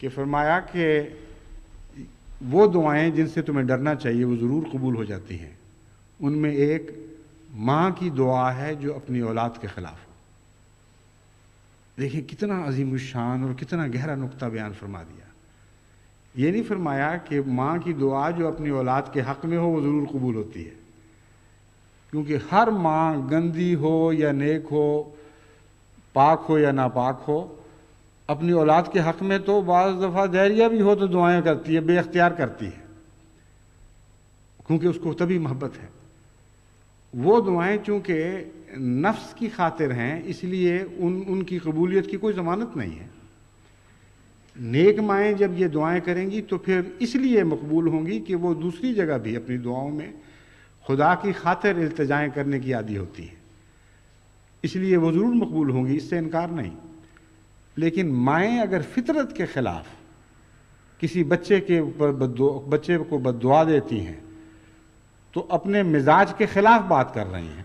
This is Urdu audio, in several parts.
کہ فرمایا کہ وہ دعائیں جن سے تمہیں ڈرنا چاہیے وہ ضرور قبول ہو جاتی ہیں، ان میں ایک ماں کی دعا ہے جو اپنی اولاد کے خلاف ہو۔ دیکھیں کتنا عظیم الشان اور کتنا گہرا نقطہ بیان فرما دیا۔ یہ نہیں فرمایا کہ ماں کی دعا جو اپنی اولاد کے حق میں ہو وہ ضرور قبول ہوتی ہے، کیونکہ ہر ماں گندی ہو یا نیک ہو، پاک ہو یا ناپاک ہو، اپنی اولاد کے حق میں تو بعض دفعہ دہریہ بھی ہو تو دعائیں کرتی ہے، بے اختیار کرتی ہے، کیونکہ اس کو تبھی محبت ہے۔ وہ دعائیں چونکہ نفس کی خاطر ہیں اس لیے ان کی قبولیت کی کوئی ضمانت نہیں ہے۔ نیک مائیں جب یہ دعائیں کریں گی تو پھر اس لیے مقبول ہوں گی کہ وہ دوسری جگہ بھی اپنی دعاؤں میں خدا کی خاطر التجائیں کرنے کی عادی ہوتی ہے، اس لیے وہ ضرور مقبول ہوں گی، اس سے انکار نہیں۔ لیکن مائیں اگر فطرت کے خلاف کسی بچے کو بد دعا دیتی ہیں تو اپنے مزاج کے خلاف بات کر رہی ہیں۔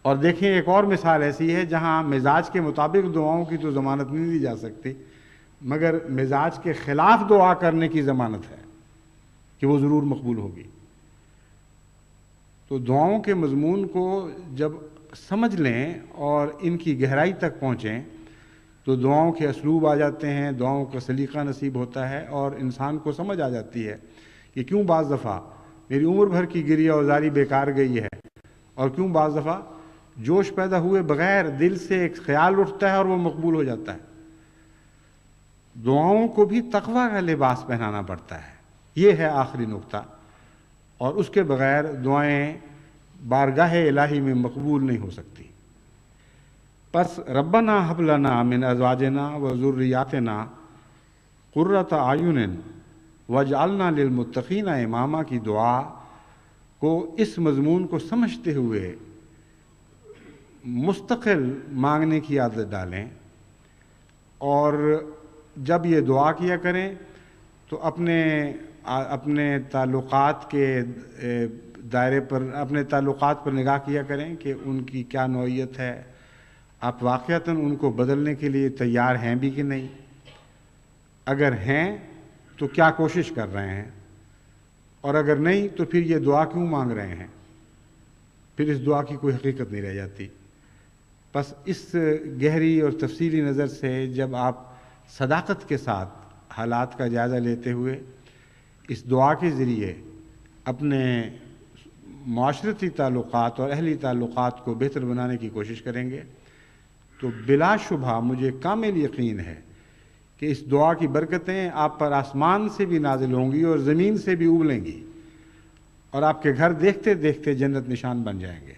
اور دیکھیں ایک اور مثال ایسی ہے جہاں مزاج کے مطابق دعاؤں کی تو ضمانت نہیں دی جا سکتی، مگر مزاج کے خلاف دعا کرنے کی ضمانت ہے کہ وہ ضرور مقبول ہوگی۔ تو دعاؤں کے مضمون کو جب سمجھ لیں اور ان کی گہرائی تک پہنچیں تو دعاؤں کے اسلوب آ جاتے ہیں، دعاؤں کا سلیقہ نصیب ہوتا ہے، اور انسان کو سمجھ آ جاتی ہے کہ کیوں بعض دفعہ میری عمر بھر کی گریہ اوزاری بیکار گئی ہے، اور کیوں بعض دفعہ جوش پیدا ہوئے بغیر دل سے ایک خیال اٹھتا ہے اور وہ مقبول ہو جاتا ہے۔ دعاؤں کو بھی تقویٰ کا لباس پہنانا پڑتا ہے، یہ ہے آخری نقطہ، اور اس کے بغیر دعائیں بارگاہ الہی میں مقبول نہیں ہو سکتی۔ پس ربنا ہب لنا من ازواجنا و ذریاتنا قرۃ اعین واجعلنا للمتقین اماما کی دعا کو اس مضمون کو سمجھتے ہوئے مستقل مانگنے کی عادت ڈالیں، اور جب یہ دعا کیا کریں تو اپنے تعلقات کے دائرے پر، اپنے تعلقات پر نگاہ کیا کریں کہ ان کی کیا نوعیت ہے، آپ واقعتاً ان کو بدلنے کے لیے تیار ہیں بھی کہ نہیں، اگر ہیں تو کیا کوشش کر رہے ہیں، اور اگر نہیں تو پھر یہ دعا کیوں مانگ رہے ہیں، پھر اس دعا کی کوئی حقیقت نہیں رہ جاتی۔ بس اس گہری اور تفصیلی نظر سے جب آپ صداقت کے ساتھ حالات کا جائزہ لیتے ہوئے اس دعا کے ذریعے اپنے معاشرتی تعلقات اور اہلی تعلقات کو بہتر بنانے کی کوشش کریں گے تو بلا شبہ مجھے کامل یقین ہے کہ اس دعا کی برکتیں آپ پر آسمان سے بھی نازل ہوں گی اور زمین سے بھی ابلیں گی، اور آپ کے گھر دیکھتے دیکھتے جنت نشان بن جائیں گے۔